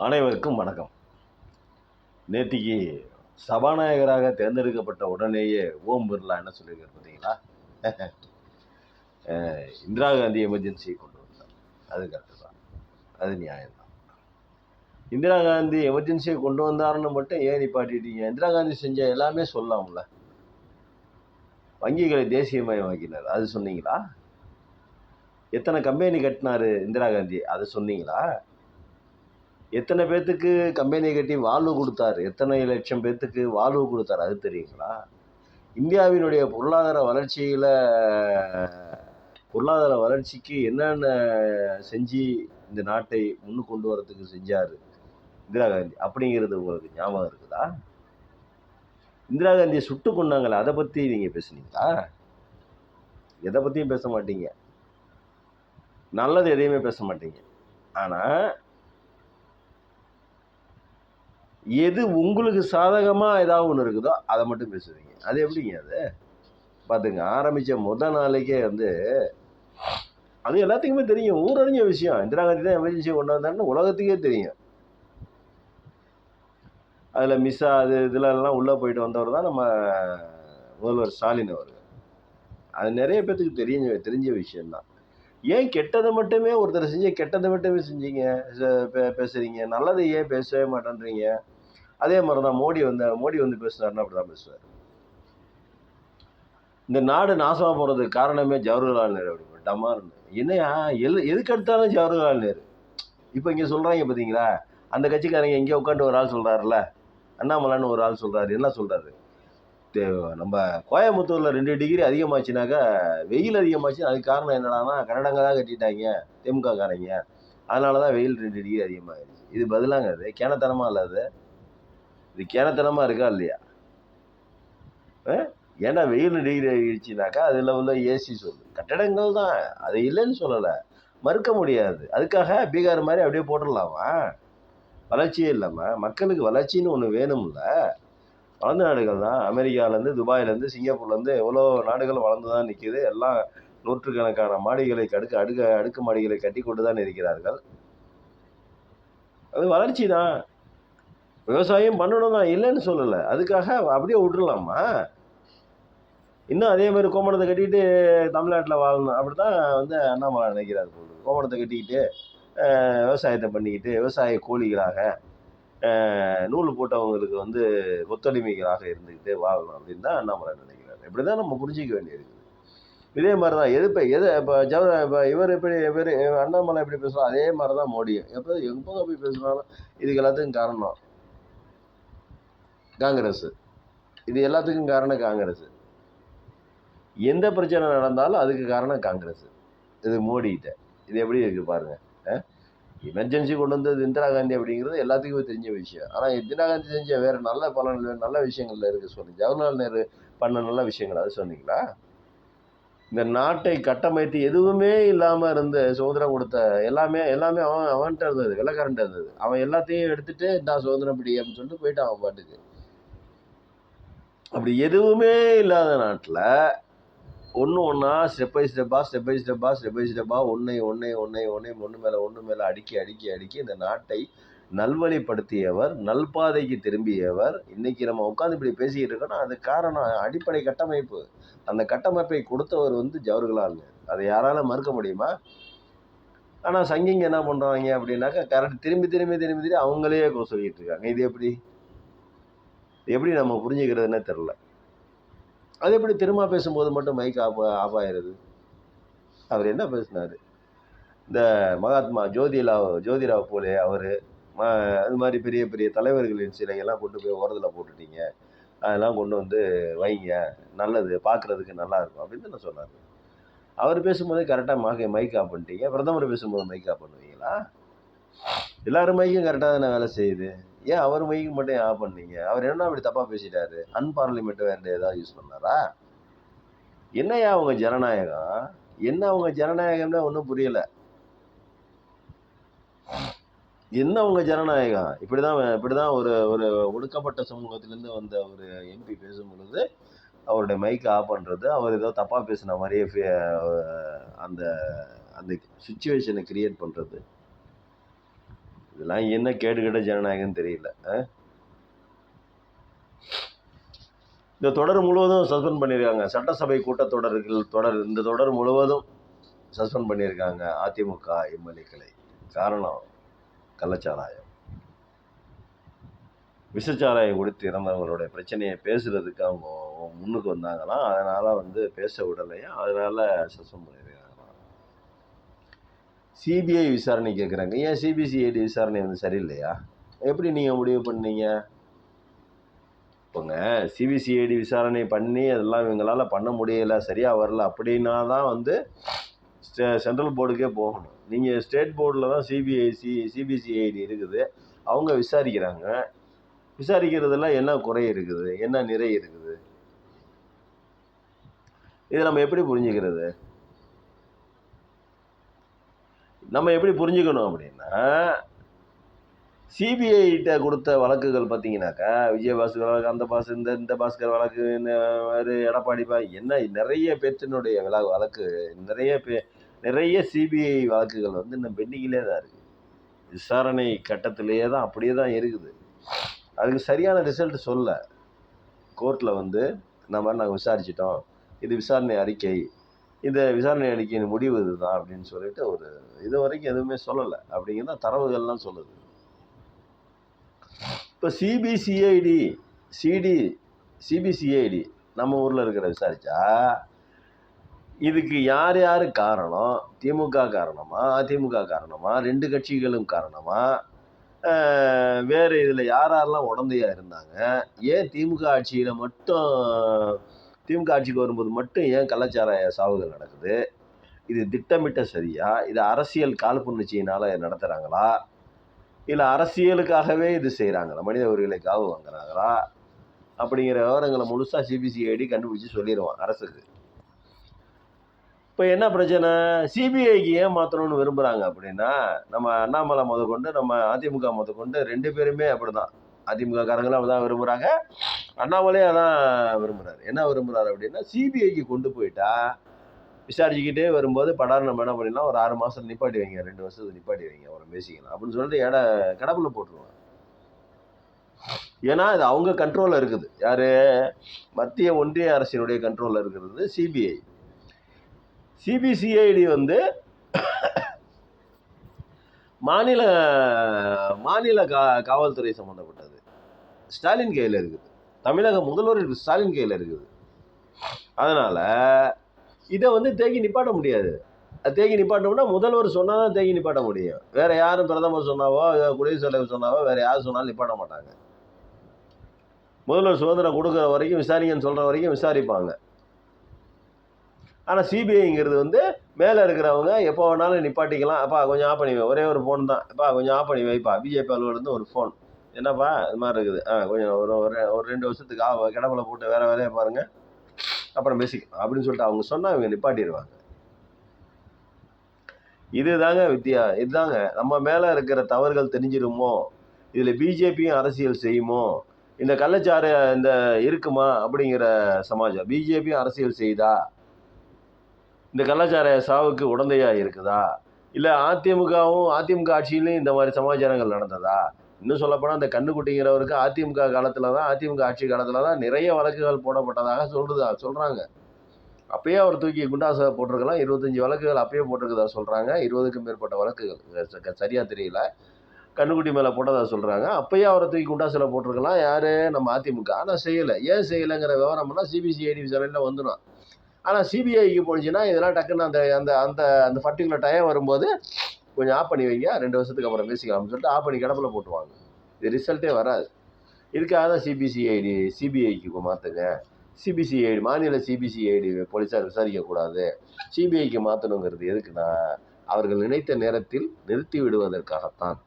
அனைவருக்கும் வணக்கம். நேத்திக்கு சபாநாயகராக தேர்ந்தெடுக்கப்பட்ட உடனேயே ஓம் பிர்லா என்ன சொல்லியிருக்காரு பார்த்தீங்களா? இந்திரா காந்தி எமர்ஜென்சியை கொண்டு வந்தார். அது கரெக்டு தான், அது நியாயம்தான். இந்திரா காந்தி எமர்ஜென்சியை கொண்டு வந்தாருன்னு மட்டும் ஏன் நிப்பாட்டிட்டீங்க? இந்திரா காந்தி செஞ்ச எல்லாமே சொல்லலாம்ல. வங்கிகளை தேசியமயமாக்கினார், அது சொன்னீங்களா? எத்தனை கம்பெனி கட்டினாரு இந்திரா காந்தி, அதை சொன்னீங்களா? எத்தனை பேர்த்துக்கு கம்பெனி கட்டி வாழ்வு கொடுத்தாரு, எத்தனை லட்சம் பேர்த்துக்கு வாழ்வு கொடுத்தாரு, அது தெரியுங்களா? இந்தியாவினுடைய பொருளாதார வளர்ச்சிக்கு என்னென்ன செஞ்சு இந்த நாட்டை முன்னுக்கு கொண்டு வரதுக்கு செஞ்சாரு இந்திரா காந்தி அப்படிங்கிறது உங்களுக்கு ஞாபகம் இருக்குதா? இந்திரா காந்தியை சுட்டு கொண்டாங்களே, அதை பற்றி நீங்கள் பேசுனீங்களா? எதை பற்றியும் பேச மாட்டீங்க, நல்லது எதையுமே பேச மாட்டீங்க. ஆனால் எது உங்களுக்கு சாதகமாக ஏதாவது ஒன்று இருக்குதோ அதை மட்டும் பேசுவீங்க. அது எப்படிங்க? அது பார்த்துங்க, ஆரம்பித்த முதல் நாளைக்கே அது எல்லாத்துக்குமே தெரியும், ஊரறிஞ்ச விஷயம். இந்திரா காந்தி தான் எமர்ஜென்சி கொண்டு வந்தாருன்னு உலகத்துக்கே தெரியும். அதில் மிஸ்ஸா இதுலலாம் உள்ளே போயிட்டு வந்தவர் தான் நம்ம முதல்வர் ஸ்டாலின் அவர்கள். அது நிறைய பேர்த்துக்கு தெரிஞ்ச விஷயம்தான். ஏன் கெட்டதை மட்டுமே ஒருத்தர் கெட்டதை மட்டுமே செஞ்சீங்க பேசுறீங்க, நல்லதை ஏன் பேசவே மாட்டேன்றீங்க? அதே மாதிரி தான் மோடி வந்து பேசுனாருன்னா அப்படி தான் பேசுவார். இந்த நாடு நாசமாக போகிறதுக்கு காரணமே ஜவஹர்லால் நேரு. அப்படி டமார்னு என்னையா எதுக்கு எடுத்தாலும் ஜவஹர்லால் நேரு. இப்போ இங்கே சொல்கிறாங்க பார்த்தீங்களா, அந்த கட்சிக்காரங்க எங்கேயோ உட்காந்து ஒரு ஆள் சொல்கிறாருல்ல, அண்ணாமலைன்னு ஒரு ஆள் சொல்கிறாரு. என்ன சொல்கிறாரு? நம்ம கோயம்புத்தூரில் 2 டிகிரி அதிகமாச்சுனாக்கா, வெயில் அதிகமாச்சு, அதுக்கு காரணம் என்னடானா கன்னடங்க தான் கட்டிட்டாங்க திமுக காரங்க, அதனால தான் வெயில் 2 டிகிரி அதிகமாகிடுச்சு. இது பதிலாங்க? அது கேனத்தனமாக இல்லை? இது கேனத்தனமாக இருக்கா இல்லையா? ஏன்னா வெயில் 2 டிகிரி ஆகிடுச்சுனாக்கா அதில் உள்ள ஏசி சொல்லு, கட்டடங்கள் தான், அது இல்லைன்னு சொல்லலை, மறுக்க முடியாது. அதுக்காக பீகார் மாதிரி அப்படியே போட்டுடலாமா? வளர்ச்சியே இல்லாமல் மக்களுக்கு வளர்ச்சின்னு ஒன்று வேணும்ல. வளர்ந்த நாடுகள் தான், அமெரிக்காவிலேருந்து, துபாயிலேருந்து, சிங்கப்பூர்லேருந்து எவ்வளோ நாடுகள் வளர்ந்து தான் நிற்கிது. எல்லாம் நூற்றுக்கணக்கான மாடிகளை அடுக்கு மாடிகளை கட்டி கொண்டு தான் இருக்கிறார்கள். அது வளர்ச்சி தான், விவசாயம் பண்ணணும் தான், இல்லைன்னு சொல்லலை. அதுக்காக அப்படியே விட்டுடலாமா? இன்னும் அதே மாதிரி கோமணத்தை கட்டிக்கிட்டு தமிழ்நாட்டில் வாழணும், அப்படி தான் அண்ணாமலை நினைக்கிறார் போது. கோமணத்தை கட்டிக்கிட்டு விவசாயத்தை பண்ணிக்கிட்டு விவசாய கூலிகளாக நூல் போட்டவங்களுக்கு ஒத்துழைமைகளாக இருந்துக்கிட்டு வாழணும் அப்படின்னு தான் அண்ணாமலை நினைக்கிறார். இப்படி தான் நம்ம புரிஞ்சிக்க வேண்டியிருக்குது. இதே மாதிரி தான் இப்போ இவர் அண்ணாமலை எப்படி பேசுகிறோம், அதே மாதிரி தான் மோடியும் எப்போ போய் பேசுனாலும் இதுக்கு எல்லாத்துக்கும் காரணம் காங்கிரஸ். இது எல்லாத்துக்கும் காரணம் காங்கிரஸ். எந்த பிரச்சனை நடந்தாலும் அதுக்கு காரணம் காங்கிரஸ். இது மோடிகிட்ட இது எப்படி இருக்குது பாருங்கள். எமர்ஜென்சி கொண்டு வந்தது இந்திரா காந்தி அப்படிங்கிறது எல்லாத்துக்குமே தெரிஞ்ச விஷயம். ஆனால் இந்திரா காந்தி செஞ்ச வேறு நல்ல விஷயங்கள்ல இருக்குது சொல்லுங்கள். ஜவஹர்லால் நேரு பண்ண நல்ல விஷயங்கள் அது சொன்னீங்களா? இந்த நாட்டை கட்டமைத்து எதுவுமே இல்லாமல் இருந்த சுதந்திரம் கொடுத்த எல்லாமே அவன்கிட்ட இருந்தது, வெள்ளக்காரன்ட்ட இருந்தது. அவன் எல்லாத்தையும் எடுத்துட்டு நான் சுதந்திரம் பிடி அப்படின்னு சொல்லிட்டு போயிட்டான் அவன் பாட்டுக்கு. அப்படி எதுவுமே இல்லாத நாட்டில் ஒன்றா ஸ்டெப் பை ஸ்டெப்பாக ஒன்று மேலே அடுக்கி இந்த நாட்டை நல்வழிப்படுத்தியவர், நல்பாதைக்கு திரும்பியவர். இன்னைக்கு நம்ம உட்காந்து இப்படி பேசிக்கிட்டு இருக்கோம்னா அது காரணம் அடிப்படை கட்டமைப்பு. அந்த கட்டமைப்பை கொடுத்தவர் ஜவஹர்லால் நேரு. அதை யாரால மறுக்க முடியுமா? ஆனால் சங்கிங்க என்ன பண்ணுறாங்க அப்படின்னாக்கா, கரெக்ட் திரும்பி அவங்களே சொல்லிட்டு இருக்காங்க. இது எப்படி நம்ம புரிஞ்சுக்கிறதுன்னே தெரில. அது எப்படி திரும்ப பேசும்போது மட்டும் மைக் ஆஃப் ஆயிடுது? அவர் என்ன பேசினார்? இந்த மகாத்மா ஜோதிராவ் போலே அவர் அது மாதிரி பெரிய பெரிய தலைவர்களின் சிலையெல்லாம் கொண்டு போய் ஓரத்தில் போட்டுட்டீங்க, அதெல்லாம் கொண்டு வைங்க, நல்லது, பார்க்குறதுக்கு நல்லா இருக்கும் அப்படின்னு நான் சொன்னார். அவர் பேசும்போதே கரெக்டாக மைக் ஆஃப் பண்ணிட்டீங்க. பிரதமர் பேசும்போது மைக் ஆஃப் பண்ணுவீங்களா? எல்லாரும் மைக்கும் கரெக்டாக தானே வேலை செய்யுது, ஏன் அவர் மைக்கு மட்டும் ஆஃப் பண்ணீங்க? அவர் என்ன அப்படி தப்பாக பேசிட்டாரு? அன்பார்லிமெண்ட் வேறு ஏதாவது யூஸ் பண்ணாரா? என்னையா அவங்க ஜனநாயகம்? என்ன அவங்க ஜனநாயகம்னா ஒன்றும் புரியலை. என்ன அவங்க ஜனநாயகம்? இப்படிதான் ஒரு ஒடுக்கப்பட்ட சமூகத்திலேருந்து வந்த ஒரு எம்பி பேசும் பொழுது அவருடைய மைக்கை ஆஃப் பண்ணுறது, அவர் ஏதோ தப்பாக பேசின மாதிரியே அந்த அந்த சுச்சுவேஷனை கிரியேட் பண்ணுறது. இதெல்லாம் என்ன கேடுகட்ட ஜனநாயகம்னு தெரியல. இந்த தொடர் முழுவதும் சஸ்பெண்ட் பண்ணியிருக்காங்க. சட்டசபை கூட்டத்தொடர்கள் இந்த தொடர் முழுவதும் சஸ்பெண்ட் பண்ணியிருக்காங்க அதிமுக எம்எல்ஏக்களை. காரணம் கள்ளச்சாராயம். விஷச்சாராயம் குடித்து இறந்தவங்களுடைய பிரச்சனையை பேசுறதுக்கு அவங்க முன்னுக்கு வந்தாங்களாம். அதனால் பேச விடலையா, அதனால் சஸ்பெண்ட் பண்ணியிருக்காங்களாம். சிபிஐ விசாரணை கேட்குறாங்க. ஏன் சிபிசிஐடி விசாரணை சரியில்லையா? எப்படி நீங்கள் முடிவு பண்ணீங்க? இப்போங்க சிபிசிஐடி விசாரணை பண்ணி அதெல்லாம் இவங்களால் பண்ண முடியலை, சரியாக வரல அப்படின்னா தான் சென்ட்ரல் போர்டுக்கே போகணும். நீங்கள் ஸ்டேட் போர்டில் தான் சிபிசிஐடி இருக்குது. அவங்க விசாரிக்கிறாங்க. விசாரிக்கிறதுல என்ன குறை இருக்குது, என்ன நிறை இருக்குது? இதை நம்ம எப்படி புரிஞ்சுக்கிறது? நம்ம எப்படி புரிஞ்சுக்கணும் அப்படின்னா, சிபிஐட்ட கொடுத்த வழக்குகள் பார்த்தீங்கன்னாக்கா, விஜயபாஸ்கர் வழக்கு, அந்த இந்த பாஸ்கர் வழக்கு, எடப்பாடி என்ன நிறைய பேர்த்தினுடைய வழக்கு, நிறைய சிபிஐ வழக்குகள் இன்னும் பெண்டிங்கிலே தான் இருக்குது. விசாரணை கட்டத்திலேயே தான், அப்படியே தான் இருக்குது. அதுக்கு சரியான ரிசல்ட் சொல்ல கோர்ட்டில் இந்த மாதிரி நாங்கள் விசாரிச்சிட்டோம், இது விசாரணை அறிக்கை, இந்த விசாரணை அறிக்கையின் முடிவு இதுதான் அப்படின்னு சொல்லிட்டு இது வரைக்கும் எதுவுமே சொல்லலை அப்படிங்கிறத தரவுகள்லாம் சொல்லுது. இப்போ சிபிசிஐடி நம்ம ஊரில் இருக்கிற விசாரிச்சா இதுக்கு யார் யார் காரணம்? திமுக காரணமா, அதிமுக காரணமா, ரெண்டு கட்சிகளும் காரணமா, வேறு இதில் யாரெல்லாம் உடந்தையாக இருந்தாங்க, ஏன் திமுக ஆட்சிக்கு வரும்போது மட்டும் ஏன் கள்ளச்சாராய சாவுகள் நடக்குது? இது திட்டமிட்ட சரியா? இது அரசியல் காழ்ப்புணர்ச்சியினால் நடத்துகிறாங்களா, இல்லை அரசியலுக்காகவே இது செய்கிறாங்களா, மனித உரிமைகளை காவு வாங்குறாங்களா அப்படிங்கிற விவரங்களை முழுசாக சிபிசிஐடி கண்டுபிடிச்சி சொல்லிடுவான் அரசுக்கு. இப்போ என்ன பிரச்சனை? சிபிஐக்கு ஏன் மாற்றணும்னு விரும்புகிறாங்க அப்படின்னா, நம்ம அண்ணாமலை முதற்கொண்டு, நம்ம அதிமுக முதற்கொண்டு ரெண்டு பேருமே அப்படி தான். அதிமுக காரங்களும் அப்படி தான் விரும்புகிறாங்க, அண்ணாமலே அதான் விரும்புகிறாரு. என்ன விரும்புகிறாரு அப்படின்னா, சிபிஐக்கு கொண்டு போயிட்டா விசாரிச்சுக்கிட்டே வரும்போது படார் நம்ம என்ன பண்ணிடலாம், ஒரு 6 மாதம் நிப்பாட்டி வைங்க, 2 வருஷத்துக்கு நிப்பாட்டி வைங்க, அவரை பேசிக்கலாம் அப்படின்னு சொல்லிட்டு கடப்புல போட்டுருவாங்க. ஏன்னா இது அவங்க கண்ட்ரோலில் இருக்குது. யார்? மத்திய ஒன்றிய அரசினுடைய கண்ட்ரோலில் இருக்கிறது சிபிஐ. சிபிசிஐடி மாநில மாநில காவல்துறை சம்மந்தப்பட்டது, ஸ்டாலின் கையில் இருக்குது. தமிழக முதல்வர் ஸ்டாலின் கையில் இருக்குது. அதனால் இதை தேக்கி நிப்பாட்ட முடியாது. தேக்கி நிப்பாட்டோம்னா முதல்வர் சொன்னால் தான் தேக்கி நிப்பாட்ட முடியும். வேறு யாரும் பிரதமர் சொன்னாவோ, குடியரசுத் தலைவர் சொன்னாவோ, வேறு யார் சொன்னாலும் நிப்பாட்ட மாட்டாங்க. முதல்வர் சுதந்திரம் கொடுக்குற வரைக்கும், விசாரிங்கன்னு சொல்கிற வரைக்கும் விசாரிப்பாங்க. ஆனால் சிபிஐங்கிறது மேலே இருக்கிறவங்க எப்போ வேணாலும் நிப்பாட்டிக்கலாம். அப்பா கொஞ்சம் ஆஃப் பண்ணி வை, ஒரே ஒரு ஃபோன் தான், அப்பா கொஞ்சம் ஆஃப் பண்ணி வைப்பா, பிஜேபி அலுவலருந்து ஒரு ஃபோன், என்னப்பா இது மாதிரி இருக்குது, கொஞ்சம் ஒரு 2 வருஷத்துக்கு கிடப்பில் போட்டு வேறு வேலையை பாருங்கள், அப்புறம் பேசிக்கலாம் அப்படின்னு சொல்லிட்டு அவங்க சொன்னால் இவங்க நிப்பாட்டிடுவாங்க. இதுதாங்க நம்ம மேலே இருக்கிற தவறுகள் தெரிஞ்சிருமோ, இதில் பிஜேபியும் அரசியல் செய்யுமோ, இந்த கள்ளச்சார இருக்குமா அப்படிங்கிற சமாஜம் பிஜேபியும் அரசியல் செய்தா, இந்த கள்ளச்சார சாவுக்கு உடந்தையாக இருக்குதா, இல்லை அதிமுக ஆட்சியிலையும் இந்த மாதிரி சமாச்சாரங்கள் நடந்ததா? இன்னும் சொல்லப்போனால் இந்த கண்ணுக்குட்டிங்கிறவருக்கு அதிமுக ஆட்சி காலத்தில் தான் நிறைய வழக்குகள் போடப்பட்டதாக சொல்கிறாங்க. அப்பயே அவர் தூக்கி குண்டாசை போட்டிருக்கலாம். 25 வழக்குகள் அப்பயே போட்டிருக்கதா சொல்கிறாங்க. 20க்கும் மேற்பட்ட வழக்குகள் சரியாக தெரியல, கண்ணுக்குட்டி மேலே போட்டதாக சொல்கிறாங்க. அப்பயே அவரை தூக்கி குண்டாசில் போட்டிருக்கலாம். யார்? நம்ம அதிமுக. ஆனால் செய்யலை. ஏன் செய்யலைங்கிற விவரம்லாம் சிபிசிஐடி விசாரணையில் வந்துடும். ஆனால் சிபிஐக்கு போனிச்சுன்னா இதெல்லாம் டக்குன்னு அந்த பர்டிகுலர் டைம் வரும்போது கொஞ்சம் ஆஃப் பண்ணி வைங்க, 2 வருஷத்துக்கு அப்புறம் பேசிக்கலாம்னு சொல்லிட்டு ஆஃப் பண்ணி கிடப்பில் போட்டுவாங்க. இது ரிசல்ட்டே வராது. இதுக்காக தான் சிபிஐக்கு மாற்றுங்க. சிபிசிஐடி மாநில சிபிசிஐடி போலீஸார் விசாரிக்கக்கூடாது, சிபிஐக்கு மாற்றணுங்கிறது எதுக்குன்னா அவர்கள் நினைத்த நேரத்தில் நிறுத்தி விடுவதற்காகத்தான்.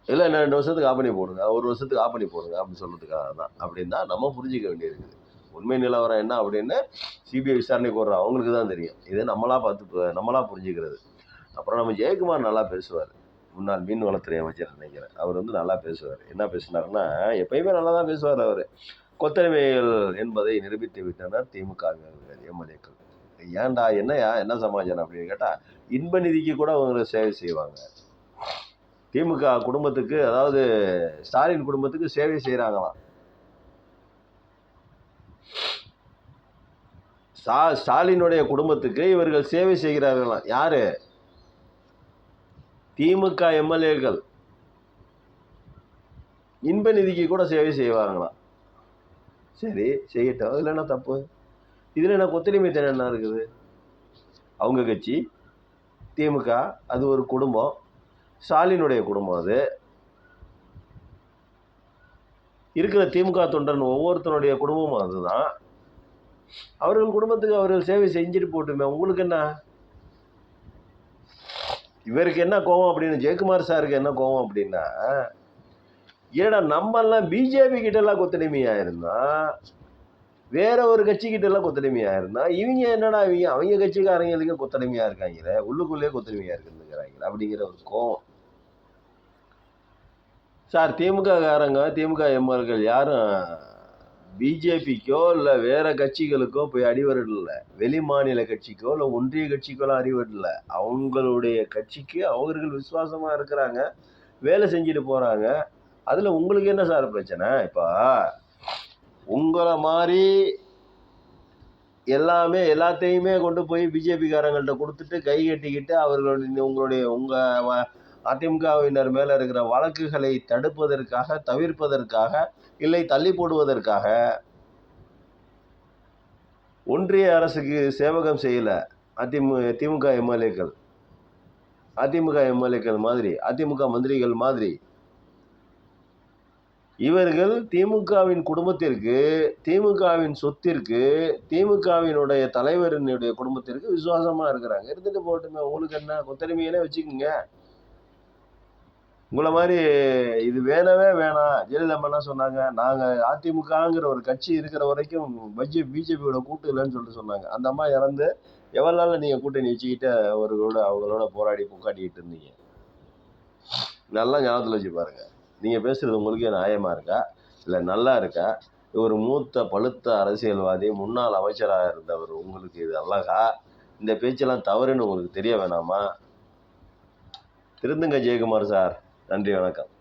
இல்லை 2 வருஷத்துக்கு ஆஃப் பண்ணி போடுங்க, 1 வருஷத்துக்கு ஆஃப் பண்ணி போடுங்க அப்படின்னு சொல்கிறதுக்காக தான். அப்படின்னு தான் நம்ம புரிஞ்சிக்க வேண்டியிருக்குது. உண்மை நிலவரம் என்ன அப்படின்னு சிபிஐ விசாரணைக்கு போடுறோம், அவங்களுக்கு தான் தெரியும். இது நம்மளா புரிஞ்சுக்கிறது. அப்புறம் நம்ம ஜெயக்குமார் நல்லா பேசுவார், முன்னாள் மீன் வளத்துறை அமைச்சர் நினைக்கிறேன். அவர் நல்லா பேசுவார். என்ன பேசினாருன்னா, எப்பயுமே நல்லா தான் பேசுவார் அவர். கொத்தடிமைகள் என்பதை நிரூபித்து விட்டனர் திமுக எம்எல்ஏக்கள். ஏன்டா என்ன சமாச்சாரம் அப்படின்னு கேட்டால், இன்ப நிதிக்கு கூட அவங்க சேவை செய்வாங்க. திமுக குடும்பத்துக்கு, அதாவது ஸ்டாலின் குடும்பத்துக்கு சேவை செய்கிறாங்களாம். ஸ்டாலினுடைய குடும்பத்துக்கு இவர்கள் சேவை செய்கிறார்களாம். யாரு? திமுக எம்எல்ஏக்கள். இன்ப நிதிக்கு கூட சேவை செய்வாங்களாம். சரி, செய்யட்டும். அதில் என்ன தப்பு? இதில் என்ன கொத்தடிமைத்தனம் என்ன இருக்குது? அவங்க கட்சி திமுக, அது ஒரு குடும்பம், ஸ்டாலினுடைய குடும்பம். அது இருக்கிற திமுக தொண்டன் ஒவ்வொருத்தனுடைய குடும்பமும் அதுதான். அவர்கள் குடும்பத்துக்கு அவர்கள் சேவை செஞ்சுட்டு போட்டுமே, உங்களுக்கு என்ன? இவருக்கு என்ன கோபம் அப்படின்னு, ஜெயக்குமார் சாருக்கு என்ன கோபம் அப்படின்னா, ஏன்னா நம்மெல்லாம் பிஜேபி கிட்டலாம் கொத்தடிமையா இருந்தா, வேற ஒரு கட்சிக்கிட்ட எல்லாம் கொத்தடிமையா இருந்தா, இவங்க என்னடா அவங்க கட்சிக்காரங்களுக்கு கொத்தடிமையா இருக்காங்களே, உள்ளுக்குள்ளேயே கொத்தடிமையா இருக்குங்கிறாங்க அப்படிங்கிற ஒரு கோபம். சார், திமுக காரங்க, திமுக எம்எல்ஏக்கள் யாரும் பிஜேபிக்கோ இல்லை வேற கட்சிகளுக்கோ போய் அடிவரல. வெளி மாநில கட்சிக்கோ இல்லை ஒன்றிய கட்சிக்கோ அடிவரல. அவங்களுடைய கட்சிக்கு அவர்கள் விசுவாசமா இருக்கிறாங்க, வேலை செஞ்சுட்டு போறாங்க. அதுல உங்களுக்கு என்ன சார் பிரச்சனை? இப்போ உங்களை மாதிரி எல்லாத்தையுமே கொண்டு போய் பிஜேபி காரங்கள்ட்ட கொடுத்துட்டு கை கட்டிக்கிட்டு அவர்களுடைய உங்க அதிமுகவினர் மேல இருக்கிற வழக்குகளை தடுப்பதற்காக, தவிர்ப்பதற்காக, இல்லை தள்ளி போடுவதற்காக ஒன்றிய அரசுக்கு சேவகம் செய்யல திமுக எம்எல்ஏக்கள். அதிமுக எம்எல்ஏக்கள் மாதிரி, அதிமுக மந்திரிகள் மாதிரி இவர்கள் திமுகவின் குடும்பத்திற்கு, திமுகவின் சொத்திற்கு, திமுகவினுடைய தலைவரினுடைய குடும்பத்திற்கு விசுவாசமா இருக்கிறாங்க. இருந்துட்டு போட்டுமே, உங்களுக்கு என்ன? கொத்தடிமையிலே வச்சுக்கோங்க. உங்களை மாதிரி இது வேணவே வேணாம். ஜெயலலிதா என்ன சொன்னாங்க? நாங்கள் அதிமுகங்கிற ஒரு கட்சி இருக்கிற வரைக்கும் பிஜேபியோட கூட்டு இல்லைன்னு சொல்லிட்டு சொன்னாங்க. அந்த அம்மா இறந்து எவ்வளோ நாள் நீங்கள் கூட்டணி வச்சுக்கிட்டு அவங்களோட போராடி பூக்காட்டிக்கிட்டு இருந்தீங்க? நல்லா ஞாபகத்தில் வச்சு பாருங்க. நீங்கள் பேசுகிறது உங்களுக்கே நியாயமாக இருக்கா, இல்லை நல்லா இருக்கா? ஒரு மூத்த பழுத்த அரசியல்வாதி, முன்னாள் அமைச்சராக இருந்தவர், உங்களுக்கு இது அழகா? இந்த பேச்செல்லாம் தவறுன்னு உங்களுக்கு தெரிய வேணாமா? திருந்துங்க ஜெயக்குமார் சார். நன்றி, வணக்கம்.